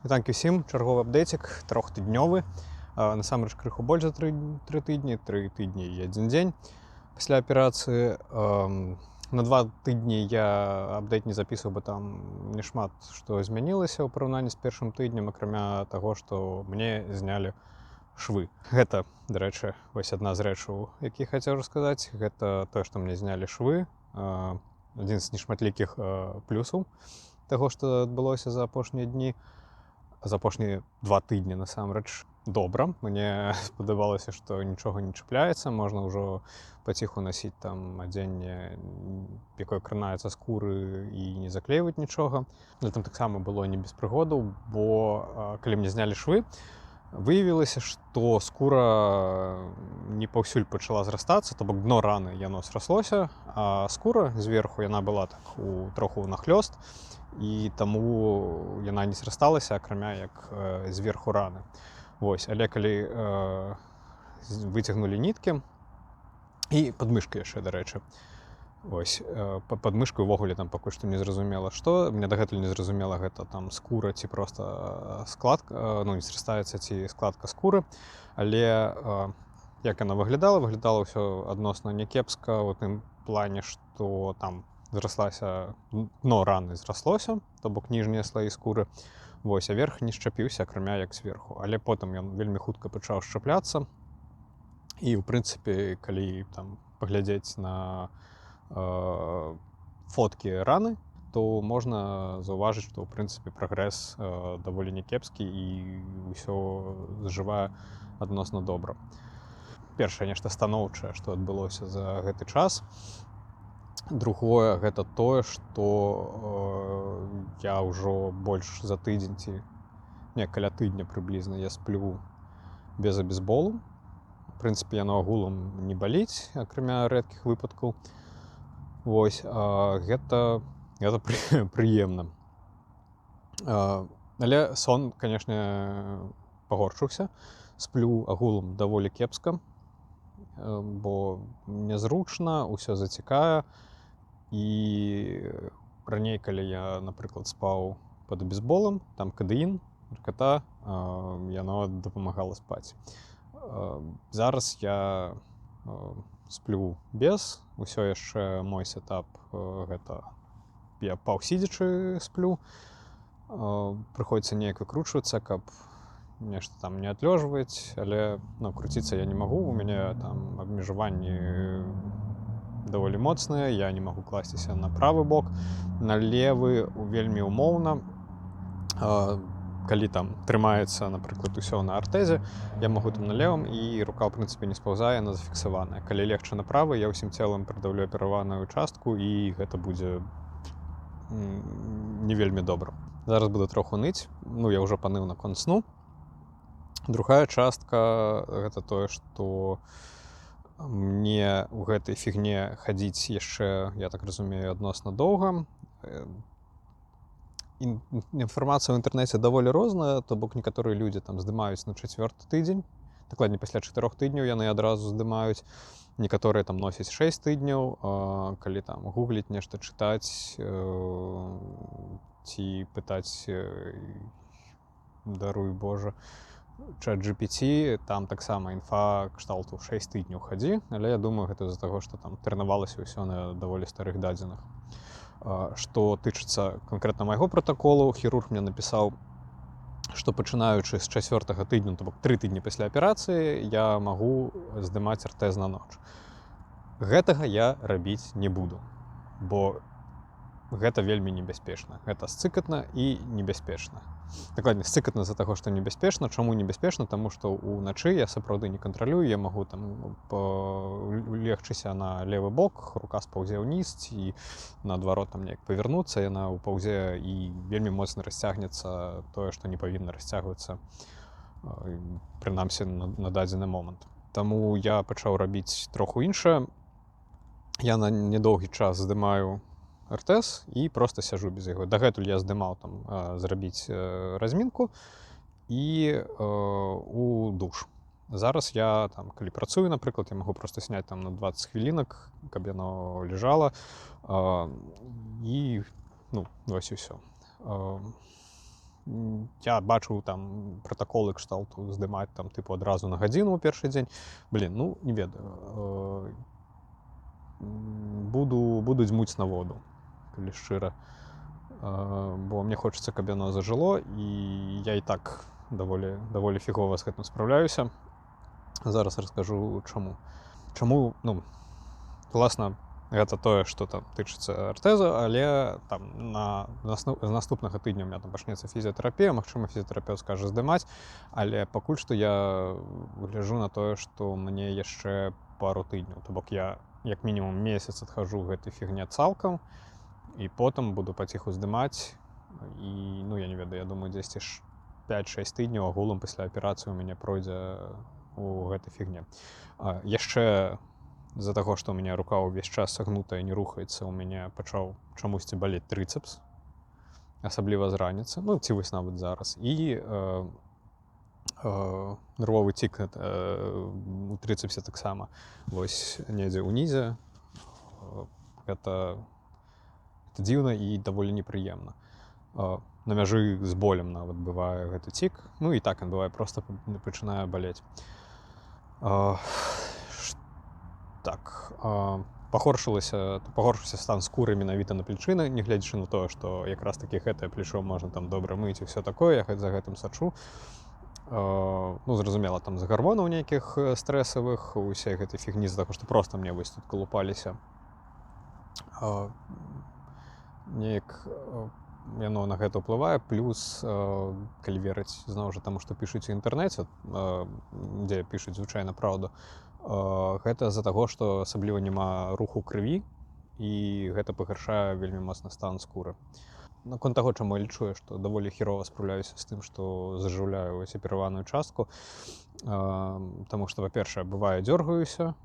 Вітанки всім, черговий апдейтик, трьохтижневий. Насамрэч крыху больш за 3 тижні, 3 тижні і 1 день після аперації. На 2 тижні я апдейт не записываў, бо там не шмат што змянілася ў параўнанні з першым тыднем, акрамя таго, што мне знялі швы. Гэта, дарэчы, вось адна з рэчаў, які хацеў расказаць. Гэта тое, што мне знялі швы. Адзін з нешматлікіх плюсаў таго, што адбылося за апошнія дні. За апошнія 2 тыдні насамрэч добра. Мне спадабалася, што нічога не чапляецца, можна ўжо паціху насіць там адзенне, якое кранаецца скуры і не заклейваць нічога. Але там таксама было не без прыгодаў, бо калі мне знялі швы, выявілася, што скура не паўсюль пачала зрастацца, то бок дно раны яно сраслося, а скура зверху яна была так троху нахлёст, і таму яна не зрасталася, акрамя як зверху раны. Вось, але калі выцягнулі ніткі, і падмышка яшчэ, дарэчы. Вось, пад мышкой увогуле там пакуль што не зразумела што. Мне дагэтуль не зразумела, гэта там скура ці проста складка, не зрастаецца ці складка скуры. Але як яна выглядала ўсё адносна някепска ў тым плане, што там зраслася, дно раны зраслося, то бок ніжнія слаі скуры. Вось, а верх не шчапіўся, акрамя як зверху. Але потым ён вельмі хутка пачаў шчапляцца. І, ў прынцыпе, калі там паглядзець на фоткі раны, то можна заўважыць, што, ў прынцыпе, прагрэс даволі някепскі і ўсё зажывае адносна добра. Першае нешта станоўчае, што адбылося за гэты час. Другое, гэта тое, што я ўжо больш за тыдзень ці каля тыдня прыблізна я сплю без абезболу. У прынцыпе, яно агулам не баліць, акрамя рэдкіх выпадкаў. Вось, гэта прыемна. Але сон, канешне, пагоршыўся. Сплю агулам даволі кепска, бо нязручна, ўсё зацікае. І раней, калі я, напрыклад, спаў пад абезболам, там кадэін, нарката, яно дапамагала спаць. Зараз я сплю без, усё яшчэ мой сетап гэта я паўсідзячы сплю. Прыходзіцца неяк выкручвацца, каб нешта там не адлёжваць, але круціцца я не магу, у мяне там абмежаванні даволі моцныя, я не магу класціся на правы бок, на левы вельмі ўмоўна. Калі там трымаецца, напрыклад, усё на артэзе, я магу там на левым, і рука, ў прынцыпе, не спаўзае, яна зафіксаваная. Калі легчы на правы, я ўсім целам прыдаўлю апераваную частку, і гэта будзе не вельмі добра. Зараз буду троху ныць, я ўжо паныў наконт сну. Другая частка гэта тое, што мне ў гэтай фігне хадзіць яшчэ, я так разумею, адносна доўга. Інфармацыя ў інтэрнэце даволі розная, то бок некаторыя людзі там здымаюць на 4-ты тыдзень, дакладней пасля 4 тыдняў яны адразу здымаюць, некаторыя там носяць 6 тыдняў, калі там гугліць, нешта чытаць ці пытаць, даруй Божа, ChatGPT, там таксама інфа кшталту 6 тыдняў хадзі, але я думаю, гэта з-за таго, што там трэнавалася ўсё на даволі старых дадзеных. Што тычыцца канкрэтна майго пратаколу, хірург мне напісаў, што пачынаючы з 4-го тыдня, то бок 3 тыдні пасля аперацыі, я магу здымаць артэз на ноч. Гэтага я рабіць не буду, бо гэта вельмі небяспечна. Гэта сцыкатна і небяспечна. Дакладней, сцыкатна з-за таго, што небяспечна. Чаму небяспечна? Таму што ўначы я сапраўды не кантралюю, я магу там легчыся на левы бок, рука спаўзе ўніз, ці наадварот там неяк павярнуцца, яна ўпаўзе і вельмі моцна расцягнецца тое, што не павінна расцягвацца, прынамсі на дадзены момант. Таму я пачаў рабіць троху іншае. Я на недоўгі час здымаю артэз і проста сяджу без яго. Дагэтуль я здымаў там зрабіць размінку і у душ. Зараз я там, калі працую, напрыклад, я магу проста сняць там на 20 хвілінак, каб яно ляжала, і вось і ўсё. Я бачыў там пратаколы кшталту здымаць там тыпу адразу на гадзіну ў першы дзень. Ну не ведаю. Буду дзьмуць на воду, калі шчыра. Бо мне хочацца, каб яно зажыло, і я і так даволі фігова з гэтым спраўляюся. Зараз раскажу чаму. Чаму, власна, гэта тое, што там тычыцца артэзу, але там з наступнага тыдня у меня там пачнецца фізіятэрапія, магчыма, фізіятэрапеўт скажа здымаць, але пакуль што я гляджу на тое, што мне яшчэ пару тыдняў. То бок я як мінімум месяц адхожу гэтай фігне цалкам, і потым буду паціху здымаць, і, я не ведаю, я думаю, дзесьці 5-6 тыдняў агулам пасля аперацыі у мяне пройдзе у гэтай фігне. Яшчэ з-за таго, што ў мяне рука ўвесь час сагнутая, не рухаецца, у мяне пачаў чамусьці балець трыцэпс, асабліва з раніцы, ці вось нават зараз. І нервовы цік у трыцэпсе таксама. Вось недзе ўнізе. Гэта дзіўна і даволі непрыемна. На мяжы з болем нават бывае гэты цік. І так ён бывае, проста пачынае балець. Так, пагоршыўся стан скуры менавіта на плечыны, нягледзячы на тое, што якраз такі гэтае плечо можна там добра мыць і ўсё такое, я за гэтым сачу. Зразумела, там з гармонаў нейкіх стрэсавых, усей гэтай фігні, з-за таго, што проста мне вось тут калупаліся. Неяк яно на гэта ўплывае, плюс, калі верыць, зноў жа таму, што пішуць у інтэрнэце, дзе пішуць звычайна праўду, гэта з-за таго, што асабліва няма руху крыві, і гэта пагаршае вельмі моцна стан скуры. Наконт таго, чаму я лічу, што даволі хірова спраўляюся з тым, што зажыўляю апераваную частку, таму што, па-першае, бывае, дзёргаюся.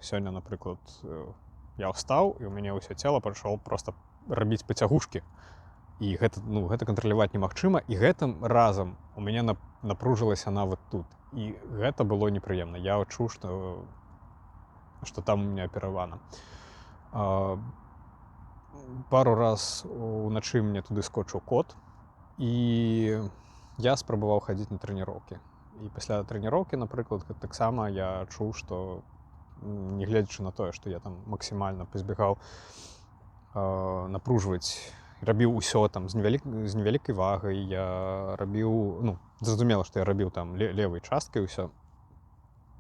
Сёння, напрыклад, я ўстаў, і ў мяне ўсё цела пачало проста рабіць пацягушкі. І гэта кантраляваць немагчыма, і гэтым разам у мяне напружылася нават тут. І гэта было непрыемна. Я адчуў, што там у мяне аперавана. Пару раз уначы мне туды скочыў кот, і я спрабаваў хадзіць на трэніроўкі. І пасля трэніроўкі, напрыклад, таксама я адчуў, што, нягледзячы на тое, што я там максімальна пазбегаў напружваць, рабіў усё там з невялікай вагай, я рабіў, зразумела, што я рабіў там левай часткай усё,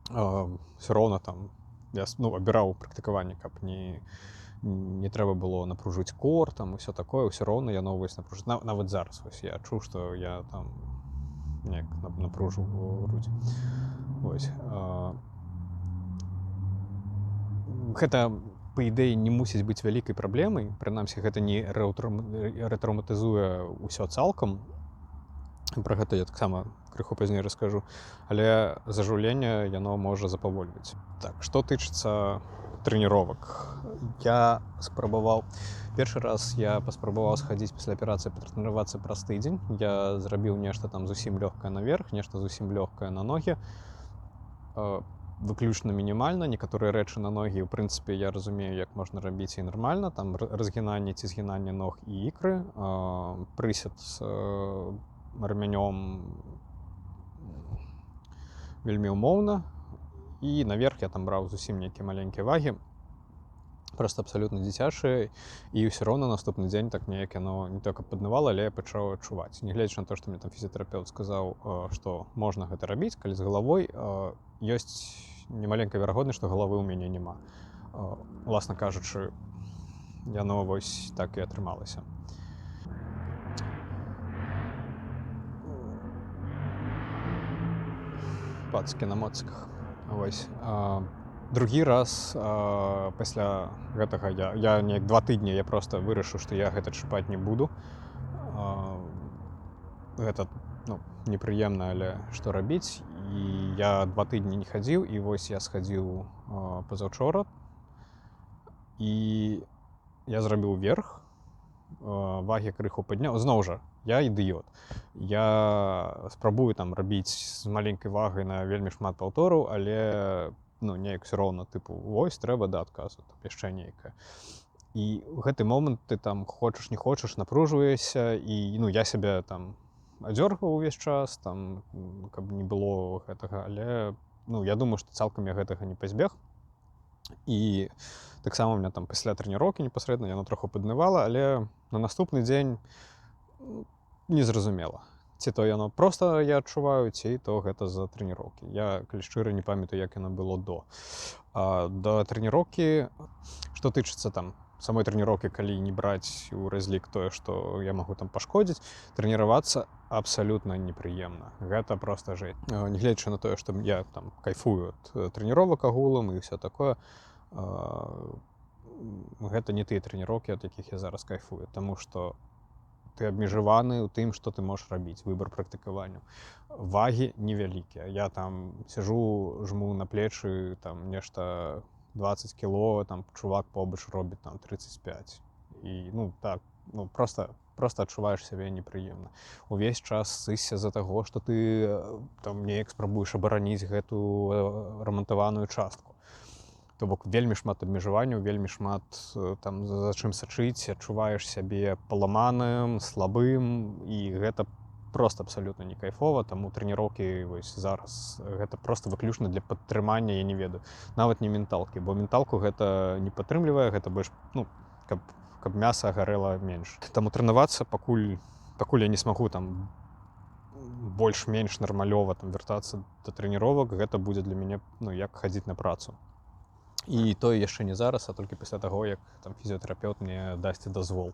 ўсё роўна там я абіраў практыкаванне, каб не трэба было напружыць кор, там усё такое, ўсё роўна яно вось напружыць. Нават зараз вось я адчуў, што я там неяк напружыў грудзі. Вось. Гэта, па ідэі, не мусіць быць вялікай праблемай, прынамсі, гэта не рэтраўматызуе ўсё цалкам. Пра гэта я таксама крыху пазней раскажу, але зажыўленне яно можа запавольваць. Так, што тычыцца трэніровак. Я спрабаваў, першы раз я паспрабаваў схадзіць пасля аперацыі патрэніравацца праз тыдзень. Я зрабіў нешта там зусім лёгкае наверх, нешта зусім лёгкае на ногі. Выключна мінімальна, некаторыя рэчы на ногі, у прынцыпе, я разумею, як можна рабіць і нармальна, там разгінанне ці згінанне ног і ікры, прысед з рамянём вельмі ўмоўна, і наверх я там браў зусім нейкія маленькія вагі, проста абсалютна дзіцячыя, і ўсё роўна наступны дзень так неяк яно не толькі паднывала, але я пачаў адчуваць. Нягледзячы на то, што мне там фізіятэрапеўт сказаў, што можна гэта рабіць, калі з галавой ёсць немаленькая верагоднасць, што галавы ў мяне няма. Уласна кажучы, яно вось так і атрымалася. Пацкі на моцках. Вось. Другі раз пасля гэтага я неяк 2 тыдні я проста вырашыў, што я гэта чапаць не буду. Гэта, непрыемна, але што рабіць. І я 2 тыдні не хадзіў, і вось я схадзіў пазаўчора. І я зрабіў верх, вагі крыху падняў. Зноў жа, я ідыёт. Я спрабую там рабіць з маленькай вагай на вельмі шмат паўтораў, але неяк все роўна, тыпу, вось, трэба да адказу, яшчэ нейкае. І ў гэты момант ты там хочаш, не хочаш, напружваешся, і я сябе там адзёргаў увесь час, там, каб не было гэтага, але я думаю, што цалкам я гэтага не пазбег. І таксама у меня там пасля трэніроўкі непасрэдна яно троху паднывала, але на наступны дзень незразумела. Ці то яно проста я адчуваю, ці то гэта з-за трэніроўкі. Я, калі шчыра, не памятаю, як яно было до. Да трэніроўкі, што тычыцца там самой трэніроўкі, калі не браць у разлік тое, што я магу там пашкодзіць, трэніравацца абсалютна непрыемна. Гэта проста жэць. Нягледзячы на тое, што я там кайфую ад трэніровак агулам і ўсё такое, гэта не тыя трэніроўкі, ад якіх я зараз кайфую, таму што ты абмежаваны ў тым, што ты можаш рабіць, выбар практыкаванняў. Вагі невялікія. Я там сижу, жму на плечы там нешта 20 кіло, там чувак побач робіць там 35. І просто адчуваеш сябе непрыемна. Увесь час сысся з-за таго, што ты там неяк спрабуеш абараніць гэту рамантаваную частку. То бок вельмі шмат абмежаванняў, вельмі шмат там за чым сачыць, адчуваеш сябе паламаным, слабым, і гэта просто абсалютна не кайфова, таму трэніроўкі вось зараз гэта просто выключна для падтрымання, я не ведаю, нават не менталкі, бо менталку гэта не падтрымлівае, гэта больш, каб мяса гарэла менш. Таму трэнавацца, пакуль я не смагу там больш-менш нармалёва там вяртацца да трэніровак, гэта будзе для мяне, як хадзіць на працу. І тое яшчэ не зараз, а толькі пасля таго, як там фізіятэрапеўт мне дасць дазвол.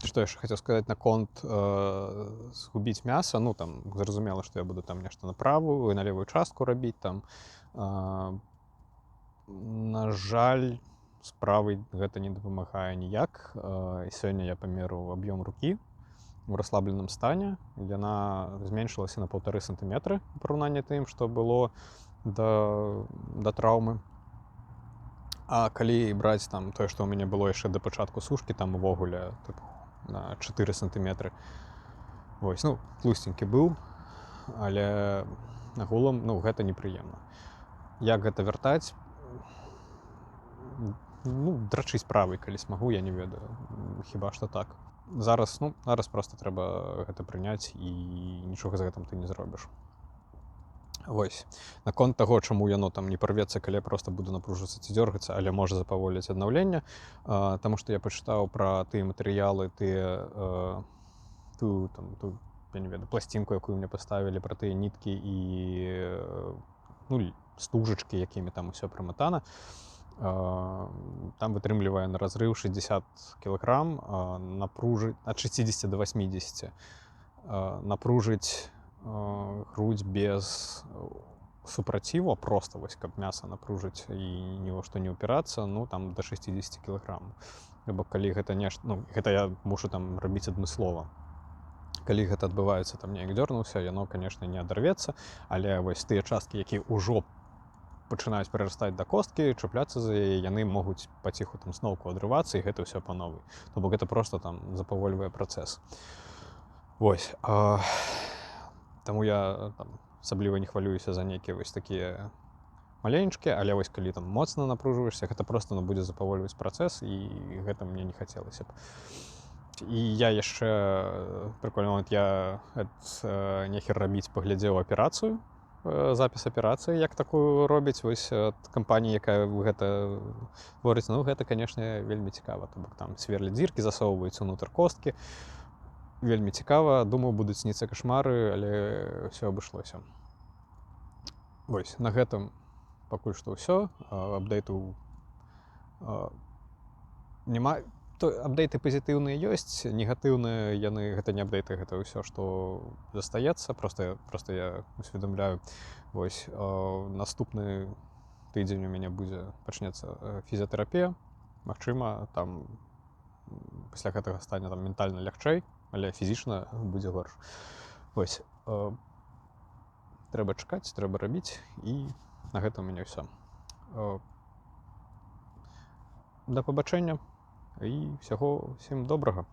Што яшчэ хацеў сказаць наконт згубіць мяса, там зразумела, што я буду там нешта на правую і на левую частку рабіць там. На жаль, з правай гэта не дапамагае ніяк. Сёння я памерыў аб'ём рукі у расслабленым стане. Яна зменшылася на 1,5 сантыметры у параўнанні тым, што было да траўмы. А калі браць там тое, што ў мяне было яшчэ да пачатку сушкі, там увогуле на 4 сантыметры. Вось, тлусценькі быў, але агулам, гэта непрыемна. Як гэта вяртаць? Драчыць правай, калі смагу, я не ведаю. Хіба што так. Зараз проста трэба гэта прыняць, і нічога з гэтым ты не зробіш. Вось. Наконт таго, чаму яно там не парвецца, калі я проста буду напружыцца ці дзёргацца, але можа запаволіць аднаўленне, таму што я пачытаў пра тыя матэрыялы, тую, я не ведаю, пласцінку, якую мне паставілі, пра тыя ніткі і стужачкі, якімі там усё прыматана. Там вытрымлівае на разрыў 60 кілаграм, ад 60 до 80. Напружыць грудзь без супраціву, проста вось, каб мяса напружыць і ні во што не ўпірацца, там да 60 кілаграм. Бо калі гэта гэта я мушу там рабіць адмыслова. Калі гэта адбываецца, там неяк дзёрнуўся, яно, канешне, не адарвецца, але вось тыя часткі, якія ўжо пачынаюць прырастаць да косткі, чапляцца за яе, яны могуць паціху там зноўку адрывацца, і гэта ўсё па новай. То бок гэта проста там запавольвае працэс. Вось. Таму я асабліва не хвалююся за нейкія вось такія маленечкія, але вось калі там моцна напружваешся, гэта проста будзе запавольваць працэс, і гэта мне не хацелася б. І я яшчэ, прыкольны момент, я нехер рабіць паглядзеў аперацыю, запіс аперацыі, як такую робіць вось ад кампаніі, якая гэта творыць. Гэта, канешне, вельмі цікава. То бок там сверлі дзіркі, засоўваюць унутр косткі. Вельмі цікава, думаю, будуць сніцца кашмары, але ўсё абышлося. Вось, на гэтым пакуль што ўсё. Апдэйтаў няма. Апдэйты пазітыўныя ёсць, негатыўныя яны, гэта не апдэйты, гэта ўсё, што застаецца. Проста я усведамляю. Вось, наступны тыдзень у мяне пачнецца фізіятэрапія. Магчыма, там пасля гэтага стане там ментальна лягчэй, але фізічна будзе горш. Вось. Трэба чакаць, трэба рабіць, і на гэта ў мяне ўсё. Да пабачэння і ўсяго ўсім добрага.